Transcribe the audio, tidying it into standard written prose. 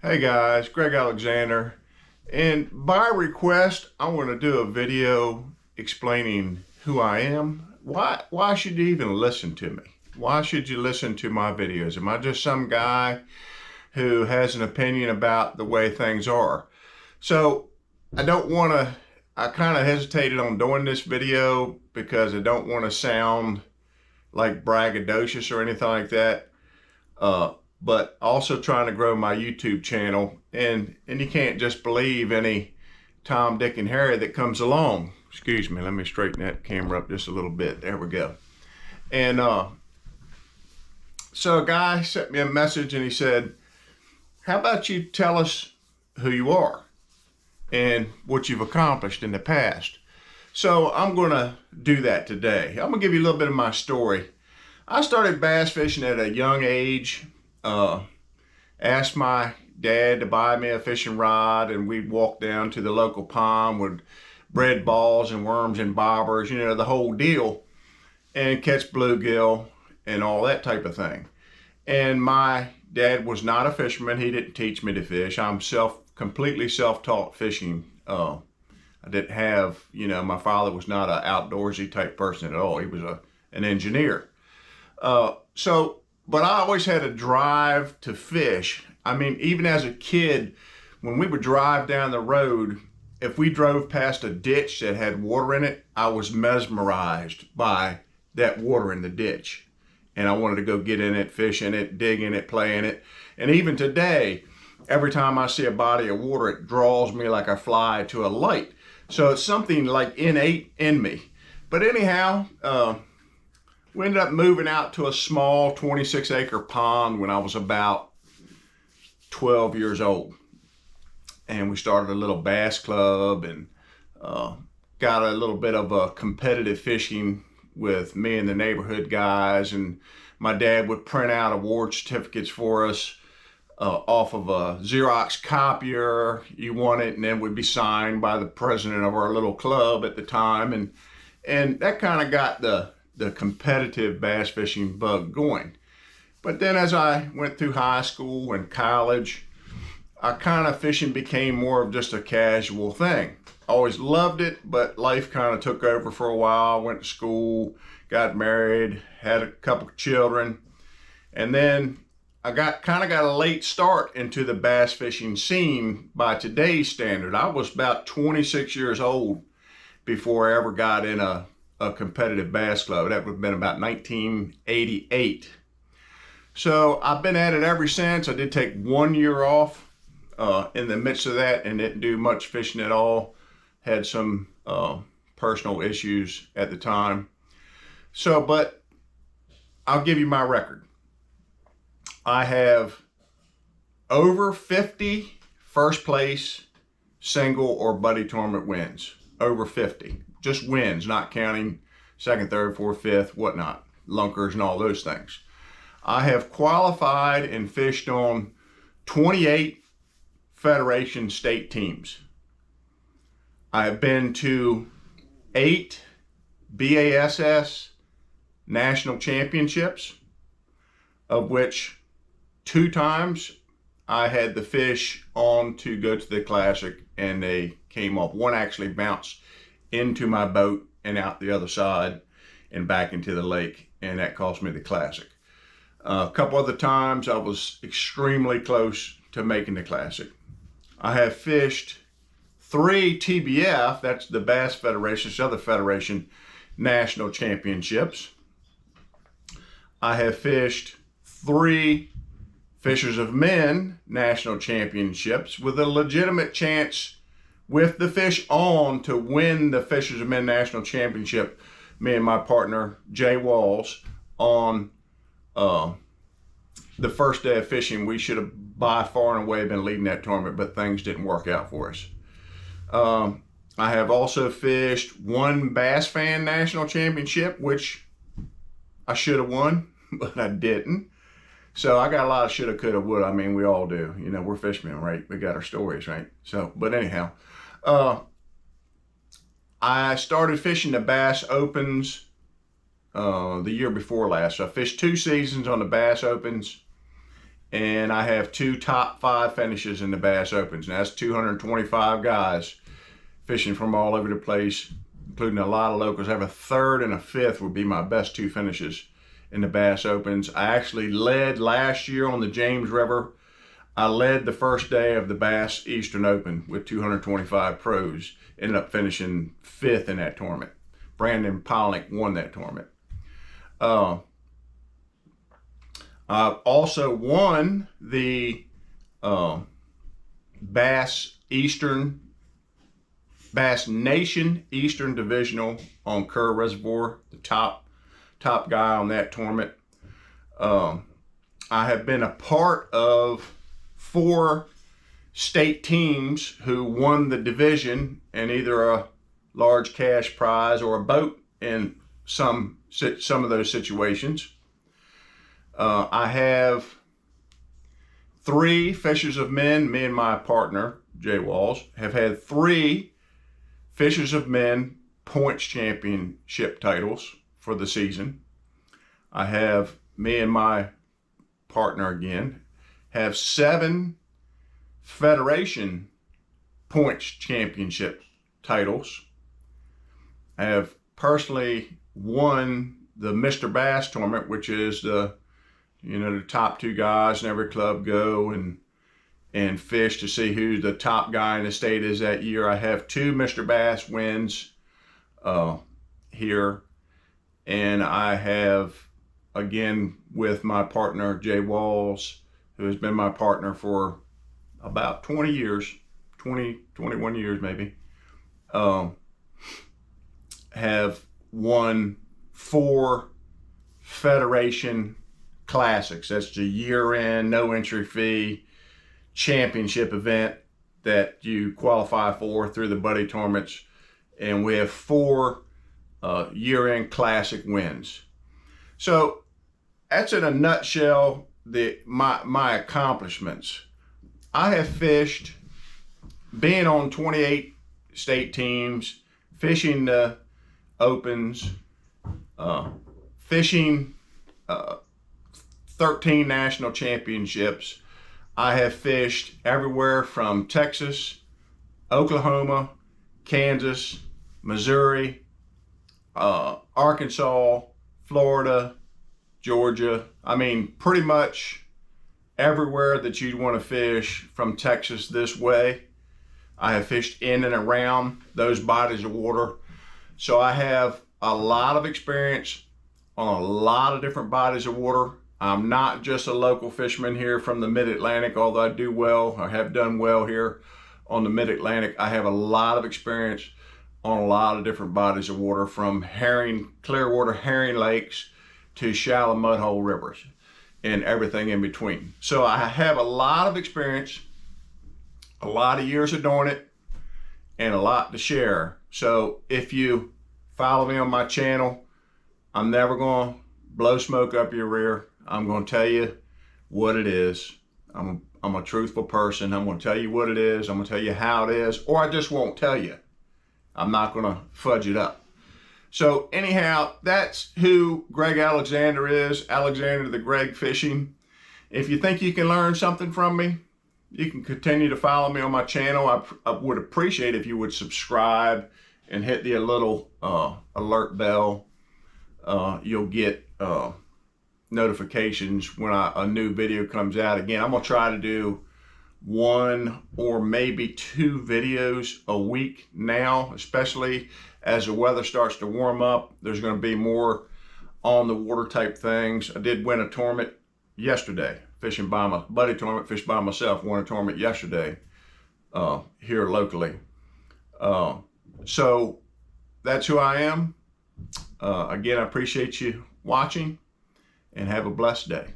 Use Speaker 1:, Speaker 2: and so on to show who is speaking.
Speaker 1: Hey guys, Greg Alexander, and by request, I want to do a video explaining who I am. Why should you even listen to me? Why should you listen to my videos? Am I just some guy who has an opinion about the way things are? So I don't want to, I kind of hesitated on doing this video because I don't want to sound like braggadocious or anything like that. But also trying to grow my YouTube channel, and you can't just believe any Tom, Dick, and Harry that comes along. Excuse me, let me straighten that camera up just a little bit. There we go. And so a guy sent me a message and he said, how about you tell us who you are and what you've accomplished in the past? So I'm going to do that today. I'm going to give you a little bit of my story. I started bass fishing at a young age. Asked my dad to buy me a fishing rod, and we'd walk down to the local pond with bread balls and worms and bobbers, the whole deal, and catch bluegill and all that type of thing. And my dad was not a fisherman. He didn't teach me to fish. I'm completely self-taught fishing. I didn't have, my father was not an outdoorsy type person at all. He was an engineer. But I always had a drive to fish. I mean, even as a kid, when we would drive down the road, if we drove past a ditch that had water in it, I was mesmerized by that water in the ditch. And I wanted to go get in it, fish in it, dig in it, play in it. And even today, every time I see a body of water, it draws me like a fly to a light. So it's something like innate in me. But anyhow, we ended up moving out to a small 26-acre pond when I was about 12 years old. And we started a little bass club and got a little bit of a competitive fishing with me and the neighborhood guys. And my dad would print out award certificates for us off of a Xerox copier. You won it, and then would be signed by the president of our little club at the time. And that kind of got the competitive bass fishing bug going. But then as I went through high school and college, fishing became more of just a casual thing. Always loved it, but life kind of took over for a while. Went to school, got married, had a couple of children, and then I got a late start into the bass fishing scene by today's standard. I was about 26 years old before I ever got in a competitive bass club. That would have been about 1988. So I've been at it ever since. I did take 1 year off in the midst of that and didn't do much fishing at all. Had some personal issues at the time. But I'll give you my record. I have over 50 first place single or buddy tournament wins. Over 50. Just wins, not counting second, third, fourth, fifth, whatnot, lunkers and all those things. I have qualified and fished on 28 Federation state teams. I have been to 8 BASS national championships, of which 2 times I had the fish on to go to the Classic and they came off. One actually bounced into my boat and out the other side and back into the lake, and that cost me the Classic. A couple other times I was extremely close to making the Classic. I have fished 3 TBF, that's the Bass Federation, the other federation, national championships. I have fished 3 Fishers of Men national championships with a legitimate chance with the fish on to win the Fishers of Men National Championship. Me and my partner, Jay Walls, on the first day of fishing. We should have by far and away been leading that tournament, but things didn't work out for us. I have also fished 1 Bass Fan National Championship, which I should have won, but I didn't. So I got a lot of shoulda, coulda, woulda. I mean, we all do. We're fishermen, right? We got our stories, right? But anyhow, I started fishing the Bass Opens the year before last. So I fished 2 seasons on the Bass Opens, and I have 2 top 5 finishes in the Bass Opens. Now that's 225 guys fishing from all over the place, including a lot of locals. I have a 3rd and a 5th would be my best 2 finishes in the Bass Opens. I actually led last year on the James River. I led the first day of the Bass Eastern Open with 225 pros. Ended up finishing 5th in that tournament. Brandon Polnick won that tournament. I've also won the Bass Nation Eastern Divisional on Kerr Reservoir, the top guy on that tournament. I have been a part of 4 state teams who won the division and either a large cash prize or a boat in some of those situations. I have 3 Fishers of Men. Me and my partner, Jay Walls, have had 3 Fishers of Men points championship titles for the season. I have, me and my partner again, have 7 Federation points championship titles. I have personally won the Mr. Bass tournament, which is the top 2 guys in every club go and fish to see who the top guy in the state is that year. I have 2 Mr. Bass wins here, and I have, again, with my partner Jay Walls, who has been my partner for about 20 years, 21 years maybe, have won 4 Federation Classics. That's the year-end, no entry fee championship event that you qualify for through the buddy tournaments. And we have 4 year-end classic wins. So that's in a nutshell my accomplishments. I have fished, being on 28 state teams, fishing the Opens, fishing 13 national championships. I have fished everywhere from Texas, Oklahoma, Kansas, Missouri, Arkansas, Florida, Georgia. I mean, pretty much everywhere that you'd want to fish from Texas this way. I have fished in and around those bodies of water. So I have a lot of experience on a lot of different bodies of water. I'm not just a local fisherman here from the Mid-Atlantic, although I do well, I have done well here on the Mid-Atlantic. I have a lot of experience on a lot of different bodies of water, from clear water herring lakes to shallow mud hole rivers and everything in between. So I have a lot of experience, a lot of years of doing it, and a lot to share. So if you follow me on my channel, I'm never going to blow smoke up your rear. I'm going to tell you what it is. I'm a truthful person. I'm going to tell you what it is. I'm going to tell you how it is, or I just won't tell you. I'm not going to fudge it up. So anyhow, that's who Greg Alexander is, Alexander the Greg Fishing. If you think you can learn something from me, you can continue to follow me on my channel. I would appreciate if you would subscribe and hit the little alert bell. You'll get notifications when a new video comes out. Again, I'm going to try to do 1 or maybe 2 videos a week now, especially as the weather starts to warm up. There's going to be more on the water type things. I did win a tournament yesterday, fishing by my buddy tournament, fished by myself, won a tournament yesterday here locally. So that's who I am. Again, I appreciate you watching, and have a blessed day.